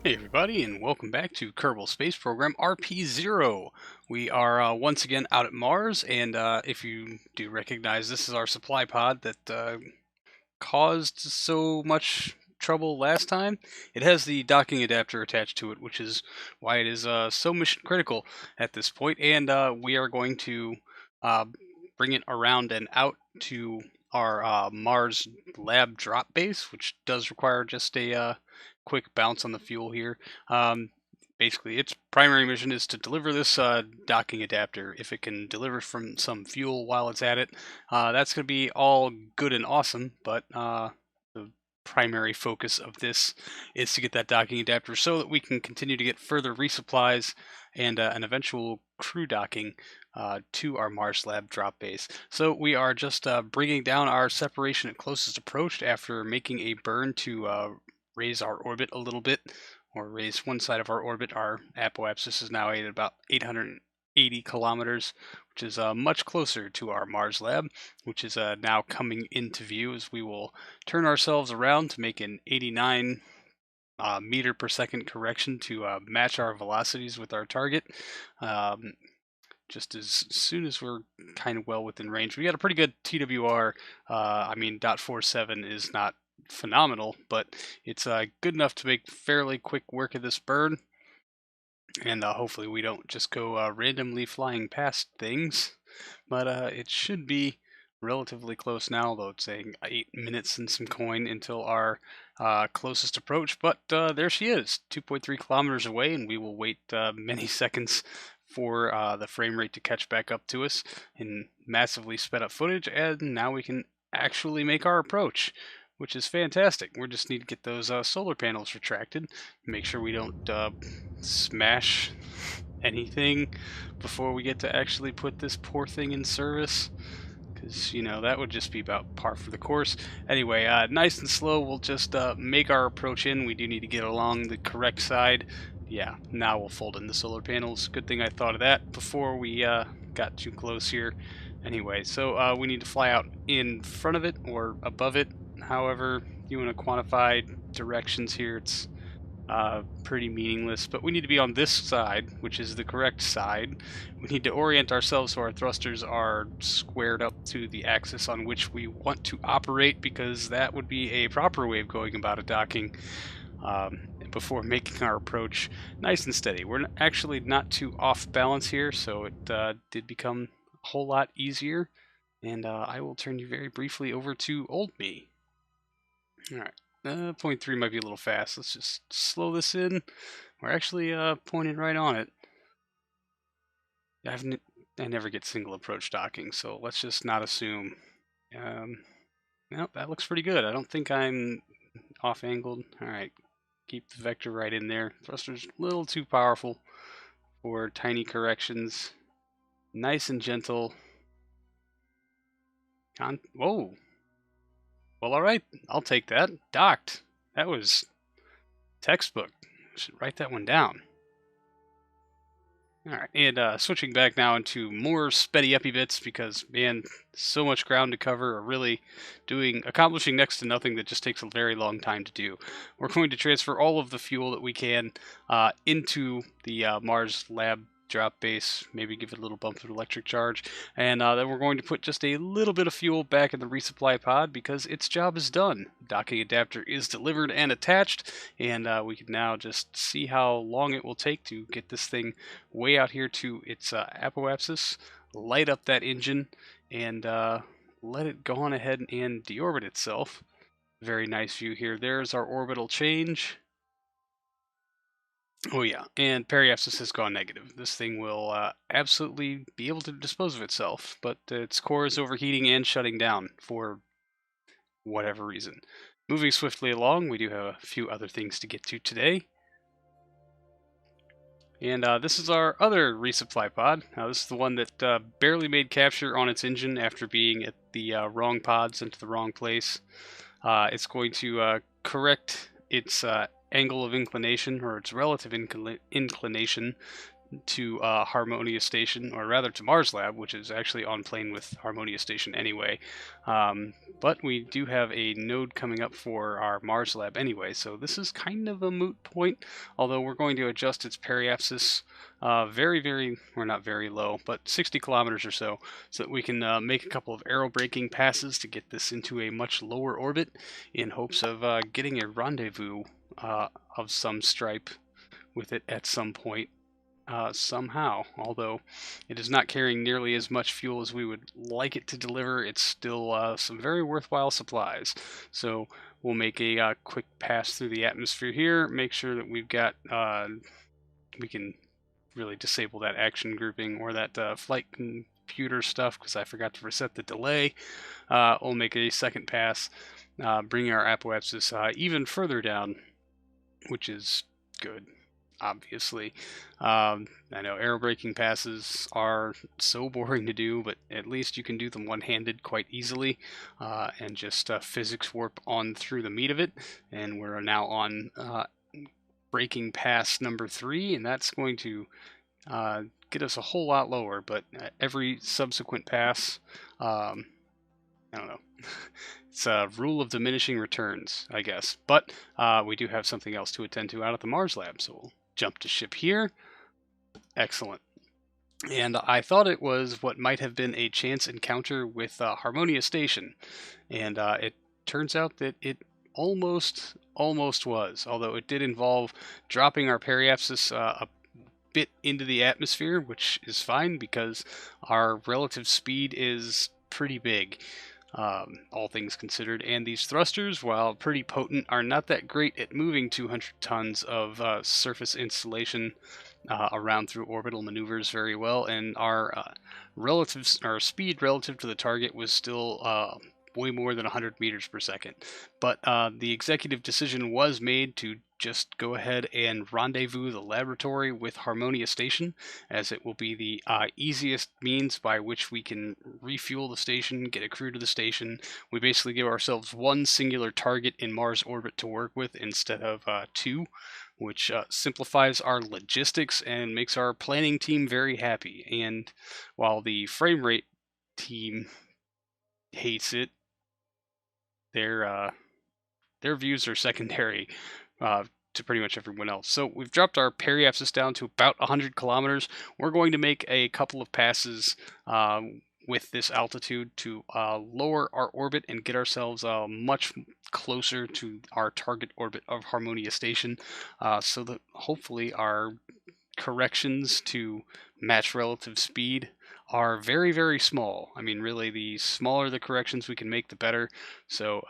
Hey everybody, and welcome back to Kerbal Space Program RP-0. We are once again out at Mars, and if you do recognize, this is our supply pod that caused so much trouble last time. It has the docking adapter attached to it, which is why it is so mission critical at this point, and we are going to uh, bring it around and out to our Mars lab drop base, which does require just a quick bounce on the fuel here. Basically, its primary mission is to deliver this docking adapter. If it can deliver from some fuel while it's at it, that's going to be all good and awesome, but the primary focus of this is to get that docking adapter so that we can continue to get further resupplies and an eventual crew docking to our Mars lab drop base. So we are just bringing down our separation at closest approach after making a burn to raise our orbit a little bit, or raise one side of our orbit. Our apoapsis is now at about 880 kilometers, which is much closer to our Mars lab, which is now coming into view as we will turn ourselves around to make an 89 meter per second correction to match our velocities with our target. Just as soon as we're kind of well within range. We got a pretty good TWR. .47 is not phenomenal, but it's good enough to make fairly quick work of this burn. And hopefully we don't just go randomly flying past things. But it should be relatively close now, although it's saying 8 minutes and some coin until our closest approach. But there she is, 2.3 kilometers away, and we will wait many seconds for the frame rate to catch back up to us in massively sped up footage, and now we can actually make our approach, which is fantastic. We just need to get those solar panels retracted, make sure we don't smash anything before we get to actually put this poor thing in service, because, you know, that would just be about par for the course. Anyway, nice and slow, we'll just make our approach in. We do need to get along the correct side. Yeah, now we'll fold in the solar panels. Good thing I thought of that before we got too close here. Anyway, so we need to fly out in front of it or above it, however you want to quantify directions here. It's pretty meaningless, but we need to be on this side, which is the correct side. We need to orient ourselves so our thrusters are squared up to the axis on which we want to operate, because that would be a proper way of going about a docking before making our approach nice and steady. We're actually not too off balance here, so it did become a whole lot easier, and I will turn you very briefly over to old me. Alright, 0.3 might be a little fast. Let's just slow this in. We're actually pointed right on it. I never get single approach docking, so let's just not assume. Nope, that looks pretty good. I don't think I'm off-angled. Alright, keep the vector right in there. Thruster's a little too powerful for tiny corrections. Nice and gentle. Whoa! Well, alright, I'll take that. Docked. That was textbook. I should write that one down. Alright, and switching back now into more speddy uppy bits, because, man, so much ground to cover, or really accomplishing next to nothing that just takes a very long time to do. We're going to transfer all of the fuel that we can into the Mars lab drop base, maybe give it a little bump of electric charge, and then we're going to put just a little bit of fuel back in the resupply pod because its job is done. The docking adapter is delivered and attached, and we can now just see how long it will take to get this thing way out here to its apoapsis, light up that engine, and let it go on ahead and deorbit itself. Very nice view here. There's our orbital change. Oh yeah, and periapsis has gone negative. This thing will absolutely be able to dispose of itself, but its core is overheating and shutting down for whatever reason. Moving swiftly along, we do have a few other things to get to today. And this is our other resupply pod. Now this is the one that barely made capture on its engine after being at the wrong pod, sent to the wrong place. It's going to correct its angle of inclination, or its relative inclination, to Harmonia Station, or rather to Mars Lab, which is actually on plane with Harmonia Station anyway. But we do have a node coming up for our Mars lab anyway, so this is kind of a moot point, although we're going to adjust its periapsis or not very low, but 60 kilometers or so that we can make a couple of aero braking passes to get this into a much lower orbit in hopes of getting a rendezvous of some stripe with it at some point. Somehow, although it is not carrying nearly as much fuel as we would like it to deliver, it's still some very worthwhile supplies. So we'll make a quick pass through the atmosphere here, make sure that we've got, we can really disable that action grouping or that flight computer stuff because I forgot to reset the delay. We'll make a second pass, bring our apoapsis even further down, which is good. Obviously, I know aero braking passes are so boring to do, but at least you can do them one-handed quite easily and just physics warp on through the meat of it. And we're now on braking pass number 3, and that's going to get us a whole lot lower, but every subsequent pass, I don't know. It's a rule of diminishing returns, I guess. But we do have something else to attend to out at the Mars lab, so we'll jump to ship here. Excellent. And I thought it was what might have been a chance encounter with Harmonia Station, and it turns out that it almost was, although it did involve dropping our periapsis a bit into the atmosphere, which is fine because our relative speed is pretty big. All things considered, and these thrusters, while pretty potent, are not that great at moving 200 tons of surface installation around through orbital maneuvers very well, and our speed relative to the target was still way more than 100 meters per second. But the executive decision was made to just go ahead and rendezvous the laboratory with Harmonia Station, as it will be the easiest means by which we can refuel the station, get a crew to the station. We basically give ourselves one singular target in Mars orbit to work with instead of 2, which simplifies our logistics and makes our planning team very happy. And while the frame rate team hates it, their views are secondary to pretty much everyone else. So we've dropped our periapsis down to about 100 kilometers. We're going to make a couple of passes with this altitude to lower our orbit and get ourselves much closer to our target orbit of Harmonia Station, so that hopefully our corrections to match relative speed are very, very small. I mean, really, the smaller the corrections we can make, the better. So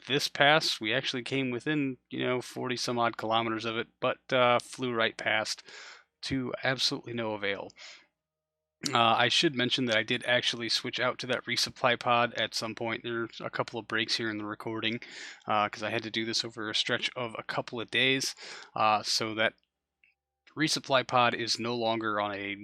this pass, we actually came within, 40 some odd kilometers of it, but flew right past to absolutely no avail. I should mention that I did actually switch out to that resupply pod at some point. There's a couple of breaks here in the recording because I had to do this over a stretch of a couple of days. So that resupply pod is no longer on a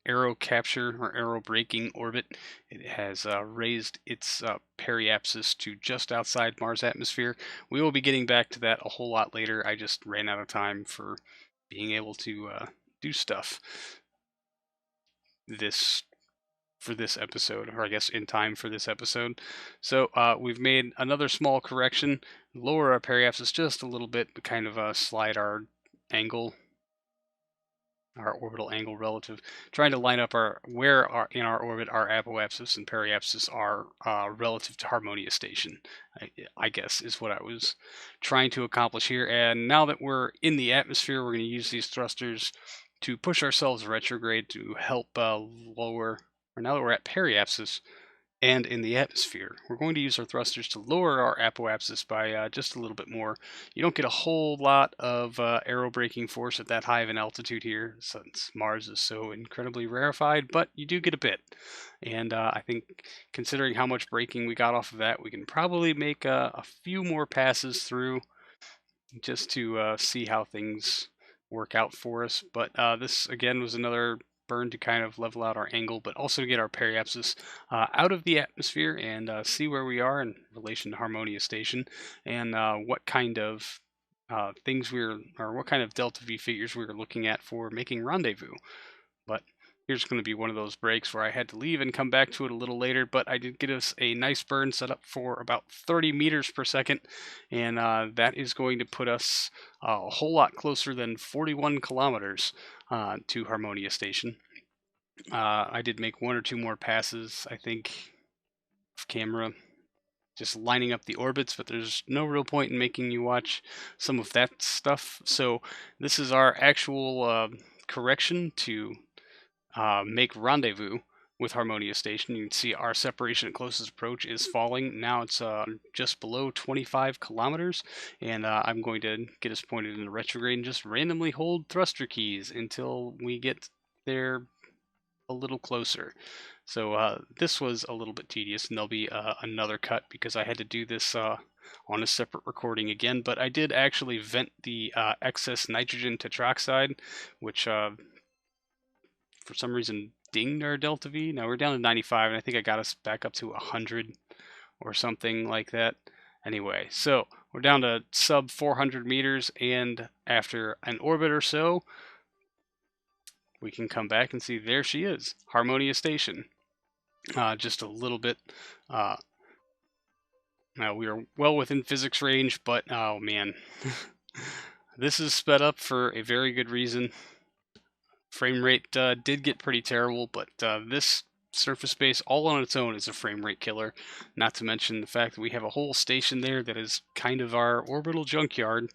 aero capture or aero braking orbit. It has raised its periapsis to just outside Mars atmosphere. We will be getting back to that a whole lot later. I just ran out of time for being able to do stuff for this episode, or I guess in time for this episode. So we've made another small correction, lower our periapsis just a little bit, but kind of slide our angle, our orbital angle relative, trying to line up in our orbit our apoapsis and periapsis are relative to Harmonia Station, I guess is what I was trying to accomplish here. And now that we're in the atmosphere, we're going to use these thrusters to push ourselves retrograde to help lower, or now that we're at periapsis and in the atmosphere, we're going to use our thrusters to lower our apoapsis by just a little bit more. You don't get a whole lot of aero braking force at that high of an altitude here, since Mars is so incredibly rarefied, but you do get a bit. And I think considering how much braking we got off of that, we can probably make a few more passes through just to see how things work out for us. But this again was another burn to kind of level out our angle, but also to get our periapsis out of the atmosphere and see where we are in relation to Harmonia Station, and what kind of what kind of delta V figures we were looking at for making rendezvous. But here's going to be one of those breaks where I had to leave and come back to it a little later, but I did get us a nice burn set up for about 30 meters per second, and that is going to put us a whole lot closer than 41 kilometers to Harmonia Station. I did make one or two more passes, I think, off camera, just lining up the orbits, but there's no real point in making you watch some of that stuff. So this is our actual correction to make Rendezvous with Harmonia Station. You can see our separation at closest approach is falling. Now it's just below 25 kilometers, and I'm going to get us pointed in the retrograde and just randomly hold thruster keys until we get there a little closer. So this was a little bit tedious, and there'll be another cut because I had to do this on a separate recording again, but I did actually vent the excess nitrogen tetroxide, which for some reason dinged our delta V. Now we're down to 95, and I think I got us back up to 100 or something like that. Anyway, so we're down to sub 400 meters, and after an orbit or so, we can come back and see there she is, Harmonia Station. Just a little bit. Now we are well within physics range, but oh man, this is sped up for a very good reason. Frame rate did get pretty terrible, but this surface space all on its own is a frame rate killer. Not to mention the fact that we have a whole station there that is kind of our orbital junkyard.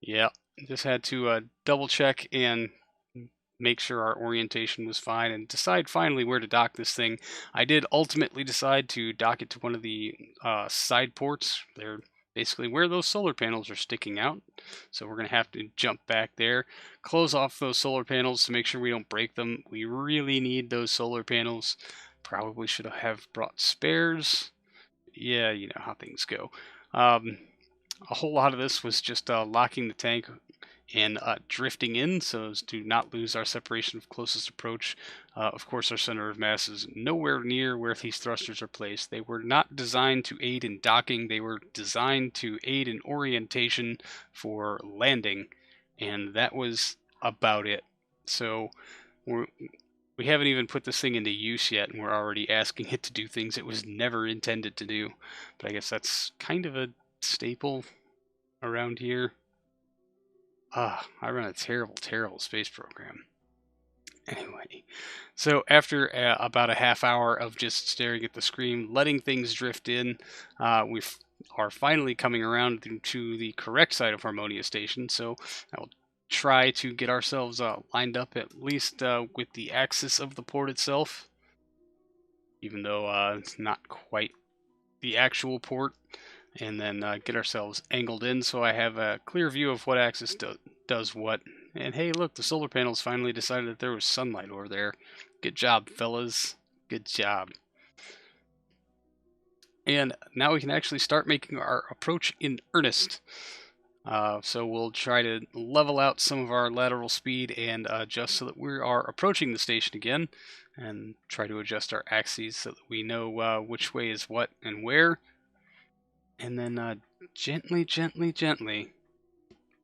Yeah, just had to double check and make sure our orientation was fine and decide finally where to dock this thing. I did ultimately decide to dock it to one of the side ports. They're basically where those solar panels are sticking out. So we're going to have to jump back there, close off those solar panels to make sure we don't break them. We really need those solar panels. Probably should have brought spares. Yeah, you know how things go. A whole lot of this was just locking the tank and drifting in so as to not lose our separation of closest approach. Of course, our center of mass is nowhere near where these thrusters are placed. They were not designed to aid in docking. They were designed to aid in orientation for landing, and that was about it. So we haven't even put this thing into use yet, and we're already asking it to do things it was never intended to do. But I guess that's kind of a staple around here. I run a terrible, terrible space program. Anyway, so after about a half hour of just staring at the screen, letting things drift in, we are finally coming around to the correct side of Harmonia Station. So I'll try to get ourselves lined up at least with the axis of the port itself, even though it's not quite the actual port, and then get ourselves angled in so I have a clear view of what axis does what. And hey, look, the solar panels finally decided that there was sunlight over there. Good job, fellas. Good job. And now we can actually start making our approach in earnest. So we'll try to level out some of our lateral speed and adjust so that we are approaching the station again, and try to adjust our axes so that we know which way is what and where. And then gently, gently, gently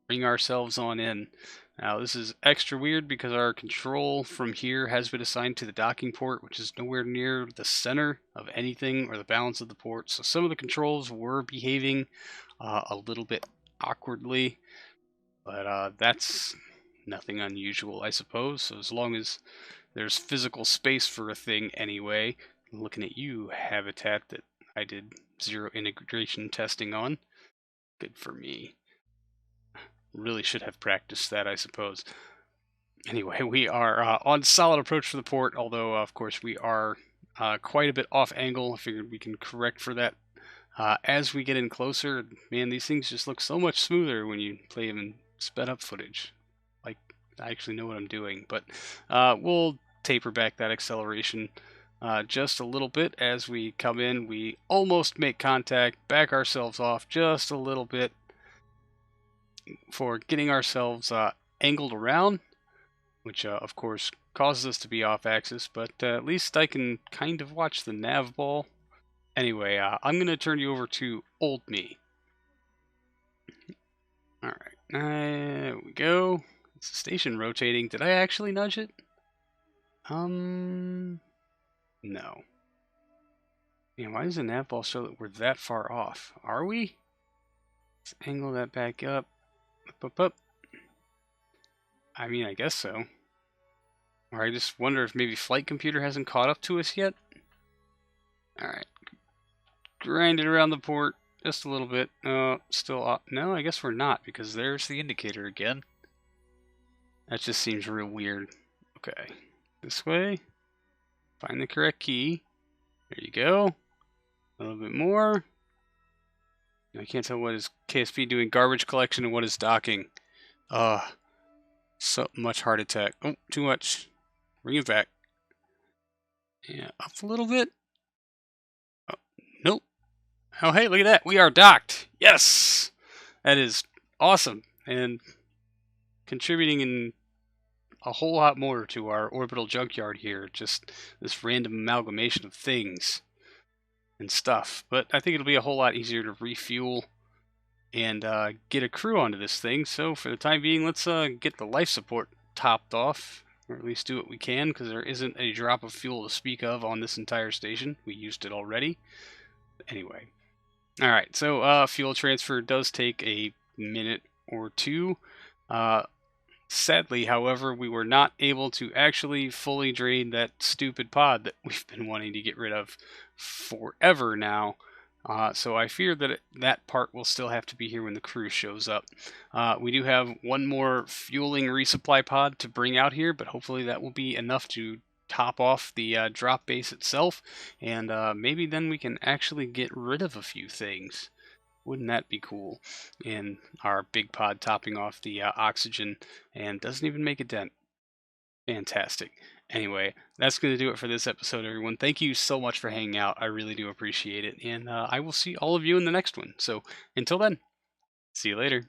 bring ourselves on in. Now this is extra weird because our control from here has been assigned to the docking port, which is nowhere near the center of anything or the balance of the port. So some of the controls were behaving a little bit awkwardly, but that's nothing unusual, I suppose. So as long as there's physical space for a thing anyway. I'm looking at you, Habitat, that I did 0 integration testing on. Good for me. Really should have practiced that, I suppose. Anyway, we are on solid approach for the port, although, of course, we are quite a bit off angle. I figured we can correct for that as we get in closer. Man, these things just look so much smoother when you play them in sped up footage. Like, I actually know what I'm doing, but we'll taper back that acceleration just a little bit as we come in. We almost make contact, back ourselves off just a little bit for getting ourselves angled around, which of course causes us to be off axis, but at least I can kind of watch the nav ball. Anyway, I'm going to turn you over to old me. Alright, there we go. It's the station rotating. Did I actually nudge it? No. Man, why does the nav ball show that we're that far off? Are we? Let's angle that back up. Up. I mean, I guess so. Or I just wonder if maybe Flight Computer hasn't caught up to us yet. Alright. Grind it around the port just a little bit. Still off. No, I guess we're not, because there's the indicator again. That just seems real weird. Okay. This way. Find the correct key. There you go. A little bit more. I can't tell what is KSP doing. Garbage collection and what is docking. So much heart attack. Oh, too much. Bring it back. Yeah, up a little bit. Oh, nope. Oh, hey, look at that. We are docked. Yes! That is awesome. And contributing in a whole lot more to our orbital junkyard here. Just this random amalgamation of things and stuff. But I think it'll be a whole lot easier to refuel and get a crew onto this thing. So for the time being, let's get the life support topped off, or at least do what we can, because there isn't a drop of fuel to speak of on this entire station. We used it already. Anyway. Alright, so fuel transfer does take a minute or two. Sadly, however, we were not able to actually fully drain that stupid pod that we've been wanting to get rid of forever now. So I fear that that part will still have to be here when the crew shows up. We do have one more fueling resupply pod to bring out here, but hopefully that will be enough to top off the drop base itself, and maybe then we can actually get rid of a few things. Wouldn't that be cool? And our big pod topping off the oxygen and doesn't even make a dent. Fantastic. Anyway, that's going to do it for this episode, everyone. Thank you so much for hanging out. I really do appreciate it. And I will see all of you in the next one. So until then, see you later.